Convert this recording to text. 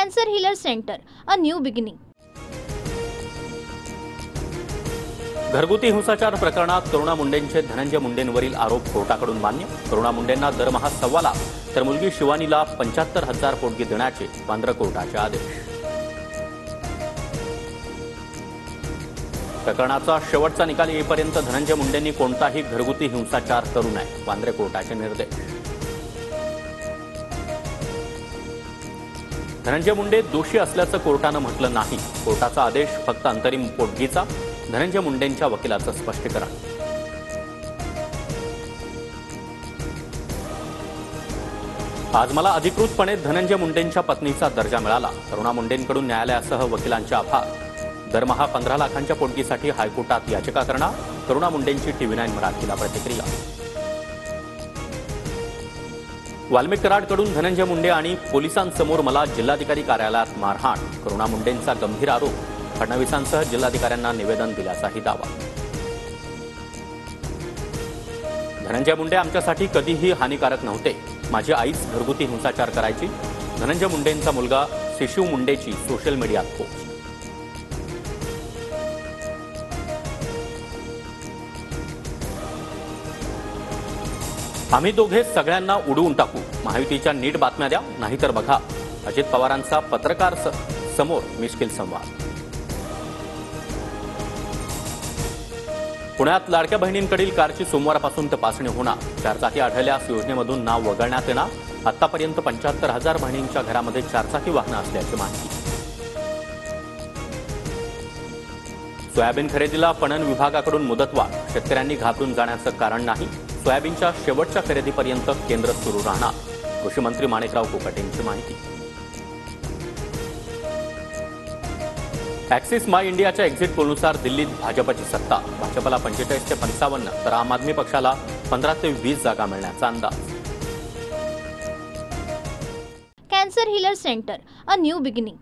Cancer healer centre, a new beginning. घरगुती हिंसाचार प्रकरणात करुणा मुंडेंचे धनंजय मुंडेंवरील आरोप कोर्टाकडून मान्य. करुणा मुंडेंना दरमहा 1.25 लाख तर मुलगी शिवानीला 75,000 पोटगी देण्याचे वांद्रे कोर्टाचे आदेश. प्रकरणाचा शेवटचा निकाल येईपर्यंत धनंजय मुंडेंनी कोणताही घरगुती हिंसाचार करू नये, वांद्रे कोर्टाचे निर्देश. धनंजय मुंडे दोषी असल्याचं कोर्टानं म्हटलं नाही. कोर्टाचा आदेश फक्त अंतरिम पोटगीचा, धनंजय मुंडेंच्या वकिलाचं स्पष्टीकरण. आज मला अधिकृतपणे धनंजय मुंडेंच्या पत्नीचा दर्जा मिळाला. करुणा मुंडेंकडून न्यायालयासह वकिलांचे आभार. दरमहा 15 लाखांच्या पोटगीसाठी हायकोर्टात याचिका करणार, करुणा मुंडेंची TV9 मराठीला प्रतिक्रिया. वाल्मिक कराडकडून धनंजय मुंडे आणि पोलिसांसमोर मला जिल्हाधिकारी कार्यालयात मारहाण, करुणा मुंडेंचा गंभीर आरोप. फडणवीसांसह जिल्हाधिकाऱ्यांना निवेदन दिल्याचाही दावा. धनंजय मुंडे आमच्यासाठी कधीही हानिकारक नव्हते. माझी आईच घरगुती हिंसाचार करायची. धनंजय मुंडेंचा मुलगा शिशू मुंडेची सोशल मीडियात पोस्ट. आम्ही दोघे सगळ्यांना उडवून टाकू. महायुतीच्या नीट बातम्या द्या, नाहीतर बघा. अजित पवारांचा पत्रकार समोर मिश्किल संवाद. पुण्यात लाडक्या बहिणींकडील कारची सोमवारपासून तपासणी होणार. चारचाकी आढळल्यास योजनेमधून नाव वगळण्यात येणार. आतापर्यंत 75,000 बहिणींच्या घरामध्ये चारचाकी वाहनं असल्याची माहिती. सोयाबीन खरेदीला पणन विभागाकडून मुदतवाढ. शेतकऱ्यांनी घाबरून जाण्याचं कारण नाही. सोयाबीनच्या शेवटच्या खरेदीपर्यंत केंद्र सुरू राहणार. कृषी मंत्री माणिकराव कोकाटेंची माहिती. ॲक्सिस माय इंडियाच्या एक्झिट पोलनुसार दिल्लीत भाजपची सत्ता. भाजपला 45 ते 55 तर आम आदमी पक्षाला 15 ते 20 जागा मिळण्याचा अंदाज. Cancer healer centre, a new beginning.